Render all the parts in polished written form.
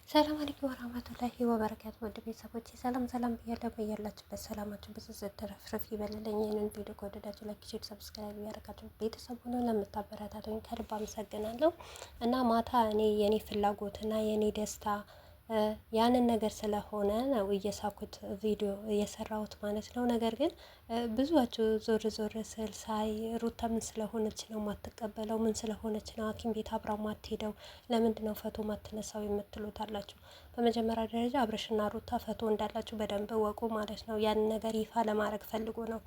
ሰላም አለይኩም ወራህመቱላሂ ወበረካቱ። ወደ ቤተሰቦቼ ሰላም ሰላም ብያለሁ። በያላችሁበት ሰላማችሁ ብዝዝት ተረፍረፍ ይበልልኝ። ይህንን ቪዲዮ ከወደዳችሁ ላይክ፣ ሼር፣ ሰብስክራይብ ያደረጋችሁ ቤተሰብ ሆኖ ለምታበረታቱኝ ከልብ አመሰግናለሁ። እና ማታ እኔ የኔ ፍላጎትና የኔ ደስታ ያንን ነገር ስለሆነ ነው እየሳኩት ቪዲዮ እየሰራሁት ማለት ነው። ነገር ግን ብዙዋችሁ ዞር ዞር ስል ሳይ ሩታ ምን ስለሆነች ነው ማትቀበለው? ምን ስለሆነች ነው ሐኪም ቤት አብራ ማትሄደው? ለምንድን ነው ፈቶ ማትነሳው የምትሉት አላችሁ። በመጀመሪያ ደረጃ አብርሽና ሩታ ፈቶ እንዳላችሁ በደንብ እወቁ ማለት ነው። ያንን ነገር ይፋ ለማድረግ ፈልጎ ነው።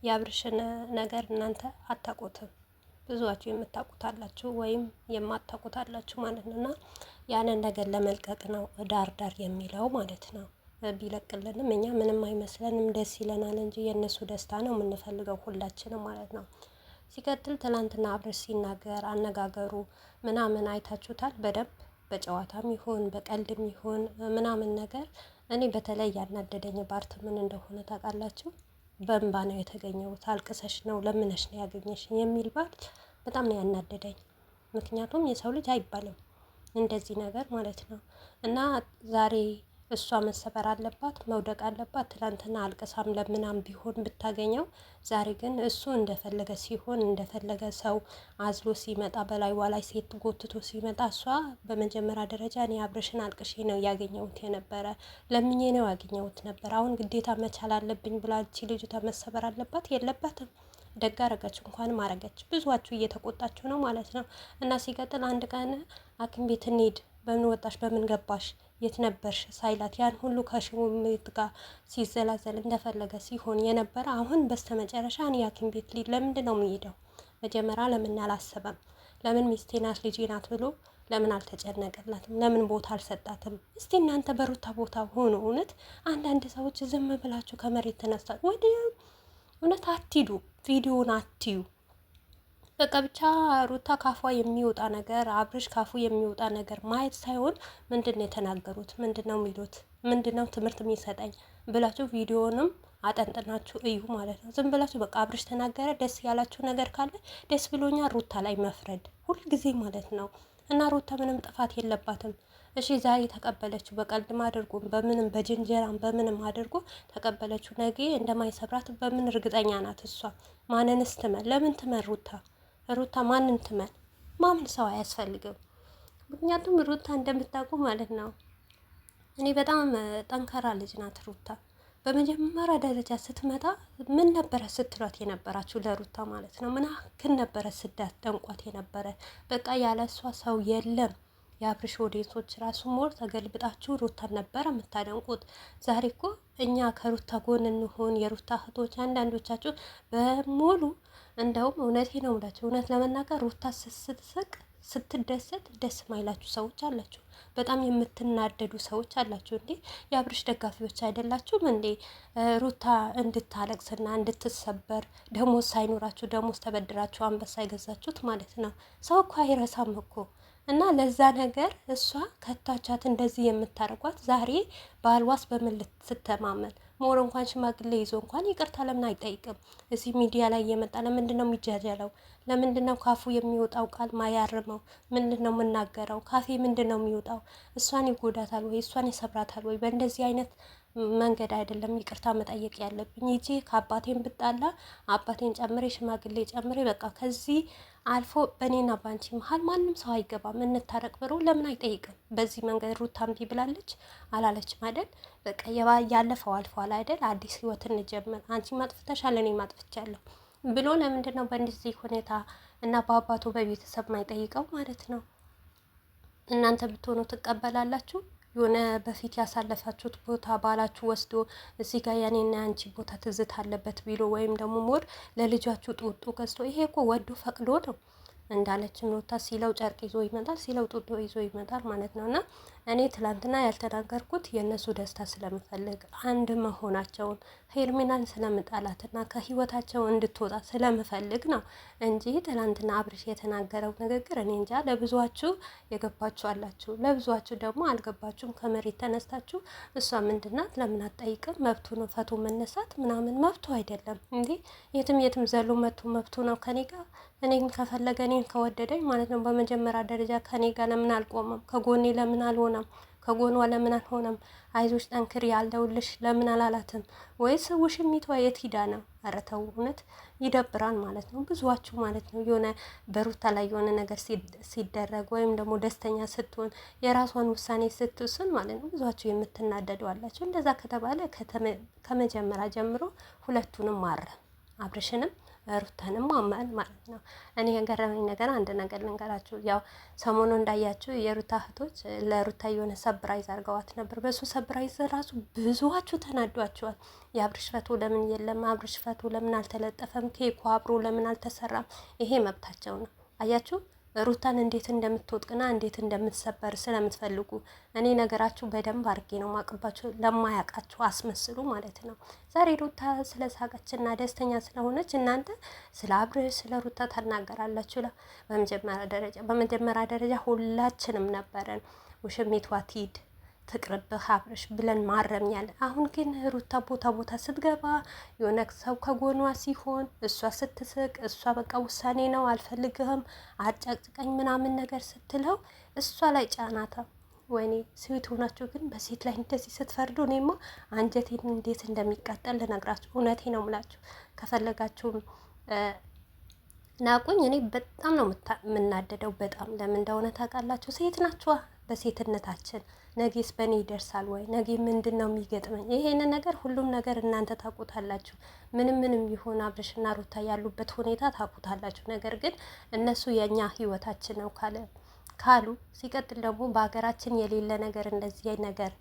የአብርሽን ነገር እናንተ አታውቁትም። ብዙዋችሁ የምታውቁታላችሁ ወይም የማታውቁታላችሁ ማለት ነው። እና ያንን ነገር ለመልቀቅ ነው ዳር ዳር የሚለው ማለት ነው። ቢለቅልንም እኛ ምንም አይመስለንም፣ ደስ ይለናል እንጂ የእነሱ ደስታ ነው የምንፈልገው ሁላችንም ማለት ነው። ሲቀጥል ትናንትና አብርሽ ሲናገር አነጋገሩ ምናምን አይታችሁታል በደንብ በጨዋታም ይሁን በቀልድም ይሁን ምናምን ነገር። እኔ በተለይ ያናደደኝ ፓርት ምን እንደሆነ ታውቃላችሁ? በእንባ ነው የተገኘሁት። አልቅሰሽ ነው ለምነሽ ነው ያገኘሽ የሚል ፓርት በጣም ነው ያናደደኝ። ምክንያቱም የሰው ልጅ አይባልም እንደዚህ ነገር ማለት ነው። እና ዛሬ እሷ መሰበር አለባት መውደቅ አለባት። ትላንትና አልቅሳም ለምናም ቢሆን ብታገኘው፣ ዛሬ ግን እሱ እንደፈለገ ሲሆን እንደፈለገ ሰው አዝሎ ሲመጣ በላይዋ ላይ ሴት ጎትቶ ሲመጣ፣ እሷ በመጀመሪያ ደረጃ እኔ አብርሽን አልቅሼ ነው ያገኘሁት የነበረ ለምኜ ነው ያገኘሁት ነበር። አሁን ግዴታ መቻል አለብኝ ብላ እቺ ልጅቷ መሰበር አለባት የለባትም? ደግ አረገች እንኳንም አረገች። ብዙዋችሁ እየተቆጣችሁ ነው ማለት ነው። እና ሲቀጥል አንድ ቀን ሐኪም ቤት እንሂድ፣ በምን ወጣሽ፣ በምን ገባሽ፣ የት ነበርሽ ሳይላት ያን ሁሉ ከሽሙምት ጋር ሲዘላዘል እንደፈለገ ሲሆን የነበረ አሁን በስተመጨረሻ እኔ ሐኪም ቤት ልሂድ። ለምንድን ነው የሚሄደው? መጀመሪያ ለምን አላሰበም? ለምን ሚስቴ ናት ልጄ ናት ብሎ ለምን አልተጨነቀላትም? ለምን ቦታ አልሰጣትም? እስቲ እናንተ በሩታ ቦታ ሆኖ እውነት አንዳንድ ሰዎች ዝም ብላችሁ ከመሬት ተነስታ ወደ እውነት አትሂዱ፣ ቪዲዮን አትዩ። በቃ ብቻ ሩታ ካፏ የሚወጣ ነገር አብርሽ ካፉ የሚወጣ ነገር ማየት ሳይሆን ምንድን ነው የተናገሩት፣ ምንድን ነው የሚሉት፣ ምንድን ነው ትምህርት የሚሰጠኝ ብላችሁ ቪዲዮንም አጠንጥናችሁ እዩ ማለት ነው። ዝም ብላችሁ በቃ አብርሽ ተናገረ ደስ ያላችሁ ነገር ካለ ደስ ብሎኛ ሩታ ላይ መፍረድ ሁልጊዜ ማለት ነው። እና ሩታ ምንም ጥፋት የለባትም። እሺ ዛሬ ተቀበለችው፣ በቀልድም አድርጎ በምንም በጅንጀራም በምንም አድርጎ ተቀበለችው። ነገ እንደማይሰብራት በምን እርግጠኛ ናት እሷ? ማንንስ ትመን? ለምን ትመን ሩታ? ሩታ ማንን ትመን? ማምን ሰው አያስፈልግም። ምክንያቱም ሩታ እንደምታውቁ ማለት ነው እኔ በጣም ጠንካራ ልጅ ናት ሩታ። በመጀመሪያ ደረጃ ስትመጣ ምን ነበረ ስትሏት የነበራችሁ ለሩታ ማለት ነው? ምን ያክል ነበረ ስዳት ደንቋት የነበረ? በቃ ያለ እሷ ሰው የለም። የአብርሽ ኦዲየንሶች ራሱ ሞር ተገልብጣችሁ ሩታን ነበረ የምታደንቁት። ዛሬ እኮ እኛ ከሩታ ጎን እንሆን የሩታ እህቶች አንዳንዶቻችሁ በሙሉ እንደውም እውነቴ ነው ብላችሁ እውነት ለመናገር ሩታ ስትስቅ ስትደሰት ደስ ማይላችሁ ሰዎች አላችሁ። በጣም የምትናደዱ ሰዎች አላችሁ። እንዴ የአብርሽ ደጋፊዎች አይደላችሁም እንዴ? ሩታ እንድታለቅስና እንድትሰበር ደሞዝ ሳይኖራችሁ ደሞዝ ተበድራችሁ አንበሳ የገዛችሁት ማለት ነው። ሰው እኮ አይረሳም እኮ። እና ለዛ ነገር እሷ ከታቻት እንደዚህ የምታደርጓት ዛሬ በአልዋስ በምን ስትተማመን ሞር እንኳን ሽማግሌ ይዞ እንኳን ይቅርታ ለምን አይጠይቅም? እዚህ ሚዲያ ላይ እየመጣ ለምንድን ነው የሚጃጀለው? ለምንድን ነው ካፉ የሚወጣው ቃል ማያርመው? ምንድን ነው የምናገረው? ካፌ ምንድን ነው የሚወጣው? እሷን ይጎዳታል ወይ እሷን ይሰብራታል ወይ? በእንደዚህ አይነት መንገድ አይደለም ይቅርታ መጠየቅ ያለብኝ። ይቺ ከአባቴን ብጣላ አባቴን ጨምሬ ሽማግሌ ጨምሬ በቃ ከዚህ አልፎ በእኔና ባንቺ መሀል ማንም ሰው አይገባም እንታረቅ ብሎ ለምን አይጠይቅም? በዚህ መንገድ ሩታ እምቢ ብላለች አላለችም አይደል? በቃ ያለፈው አልፏል አይደል? አዲስ ህይወት እንጀምር። አንቺ ማጥፍተሻል እኔ ማጥፍቻለሁ ብሎ ለምንድን ነው በእንደዚህ ሁኔታ እና በአባቱ በቤተሰብ ማይጠይቀው ማለት ነው? እናንተ ብትሆኑ ትቀበላላችሁ? የሆነ በፊት ያሳለፋችሁት ቦታ ባላችሁ ወስዶ እዚህ ጋር ያኔና አንቺ ቦታ ትዝት አለበት ቢሎ ወይም ደግሞ ሞር ለልጃችሁ ጡጦ ገዝቶ፣ ይሄ እኮ ወዶ ፈቅዶ ነው። እንዳለችም ሩታ ሲለው ጨርቅ ይዞ ይመጣል፣ ሲለው ጡጦ ይዞ ይመጣል ማለት ነው። እና እኔ ትላንትና ያልተናገርኩት የእነሱ ደስታ ስለምፈልግ አንድ መሆናቸውን ሄርሜላን ስለምጣላትና ከህይወታቸው እንድትወጣ ስለምፈልግ ነው እንጂ ትላንትና አብርሽ የተናገረው ንግግር እኔ እንጃ። ለብዙዋችሁ የገባችሁ አላችሁ፣ ለብዙዋችሁ ደግሞ አልገባችሁም። ከመሬት ተነስታችሁ እሷ ምንድናት ለምን አትጠይቅም? መብቱ ነው ፈቶ መነሳት ምናምን መብቱ አይደለም እንዴ? የትም ዘሎ መብቱ ነው ከኔ ጋር እኔን ከፈለገ እኔን ከወደደኝ ማለት ነው። በመጀመሪያ ደረጃ ከኔ ጋር ለምን አልቆመም? ከጎኔ ለምን አልሆነም? ከጎኗ ለምን አልሆነም? አይዞሽ ጠንክሪ ያለውልሽ ለምን አላላትም? ወይስ ውሽሚቷ የት ሂዳ ነው? ኧረ ተው እውነት ይደብራል ማለት ነው። ብዙዋችሁ ማለት ነው የሆነ በሩታ ላይ የሆነ ነገር ሲደረግ ወይም ደግሞ ደስተኛ ስትሆን የራሷን ውሳኔ ስትወስን ማለት ነው ብዙዋችሁ የምትናደዱ አላችሁ። እንደዛ ከተባለ ከመጀመሪያ ጀምሮ ሁለቱንም ማረም አብርሽንም ሩታንም ማመን ማለት ነው። እኔ የገረመኝ ነገር አንድ ነገር ልንገራችሁ። ያው ሰሞኑ እንዳያችሁ የሩታ እህቶች ለሩታ የሆነ ሰብራይዝ አድርገዋት ነበር። በሱ ሰብራይዝ ራሱ ብዙዋችሁ ተናዷቸዋል። የአብርሽ ፈቶ ለምን የለም? አብርሽ ፈቶ ለምን አልተለጠፈም? ኬኩ አብሮ ለምን አልተሰራም? ይሄ መብታቸው ነው። አያችሁ ሩታን እንዴት እንደምትወጥቅና እንዴት እንደምትሰበር ስለምትፈልጉ እኔ ነገራችሁ በደንብ አድርጌ ነው ማቅባችሁ፣ ለማያውቃችሁ አስመስሉ ማለት ነው። ዛሬ ሩታ ስለ ሳቀችና ደስተኛ ስለሆነች እናንተ ስለ አብርሽ ስለ ሩታ ታናገራላችሁ። በመጀመሪያ ደረጃ ሁላችንም ነበረን ውሽሚቷ ትሂድ ትቅርብህ አብርሽ ብለን ማረም ያለ። አሁን ግን ሩታ ቦታ ስትገባ የሆነ ሰው ከጎኗ ሲሆን እሷ ስትስቅ እሷ በቃ ውሳኔ ነው አልፈልግህም አጨቅጭቀኝ ምናምን ነገር ስትለው እሷ ላይ ጫናታ። ወይኔ ስዊት ሆናችሁ ግን በሴት ላይ እንደዚህ ስትፈርዱ እኔማ አንጀቴን እንዴት እንደሚቃጠል ልነግራችሁ። እውነቴ ነው ምላችሁ። ከፈለጋችሁም ናቁኝ። እኔ በጣም ነው የምናደደው። በጣም ለምን እንደሆነ ታውቃላችሁ? ሴት ናችኋ። በሴትነታችን ነጌስ በእኔ ይደርሳል ወይ? ነጌ ምንድን ነው የሚገጥመኝ? ይሄንን ነገር ሁሉም ነገር እናንተ ታውቁታላችሁ። ምንም ይሁን አብርሽና ሩታ ያሉበት ሁኔታ ታውቁታላችሁ። ነገር ግን እነሱ የእኛ ህይወታችን ነው ካሉ ሲቀጥል ደግሞ በሀገራችን የሌለ ነገር እንደዚህ ነገር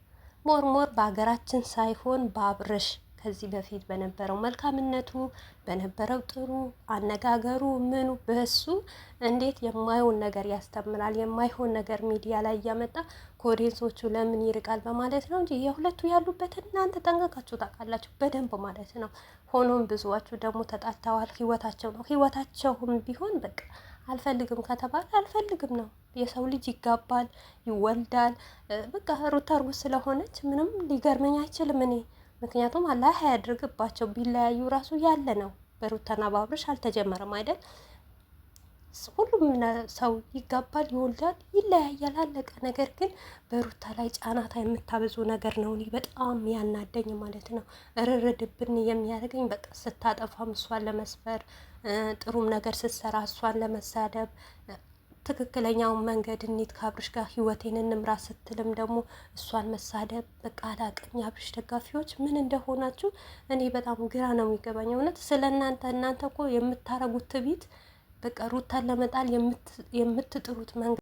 ሞር በሀገራችን ሳይሆን በአብርሽ ከዚህ በፊት በነበረው መልካምነቱ በነበረው ጥሩ አነጋገሩ ምኑ በሱ እንዴት የማይሆን ነገር ያስተምራል፣ የማይሆን ነገር ሚዲያ ላይ እያመጣ ከኦዲየንሶቹ ለምን ይርቃል በማለት ነው እንጂ የሁለቱ ያሉበትን እናንተ ጠንቀቃችሁ ታውቃላችሁ በደንብ ማለት ነው። ሆኖም ብዙዋችሁ ደግሞ ተጣልተዋል። ህይወታቸው ነው። ህይወታቸውም ቢሆን በቃ አልፈልግም ከተባለ አልፈልግም ነው። የሰው ልጅ ይጋባል፣ ይወልዳል። በቃ ሩታ እርጉዝ ስለሆነች ምንም ሊገርመኝ አይችልም እኔ ምክንያቱም አላህ ያድርግባቸው። ቢለያዩ ራሱ ያለ ነው። በሩታና በአብርሽ አልተጀመረም አይደል? ሁሉም ሰው ይጋባል፣ ይወልዳል፣ ይለያያል፣ አለቀ። ነገር ግን በሩታ ላይ ጫናታ የምታበዙ ነገር ነው እኔ በጣም ያናደኝ ማለት ነው። እርርድብን የሚያደርገኝ በቃ ስታጠፋም እሷን ለመስበር ጥሩም ነገር ስትሰራ እሷን ለመሳደብ ትክክለኛውን መንገድ እንሂድ ከአብርሽ ጋር ህይወቴን እንምራ ስትልም ደግሞ እሷን መሳደብ በቃ አላቅም። የአብርሽ ደጋፊዎች ምን እንደሆናችሁ እኔ በጣም ግራ ነው የሚገባኝ እውነት ስለ እናንተ እኮ የምታረጉት ትቢት በቃ ሩታን ለመጣል የምትጥሩት መንገድ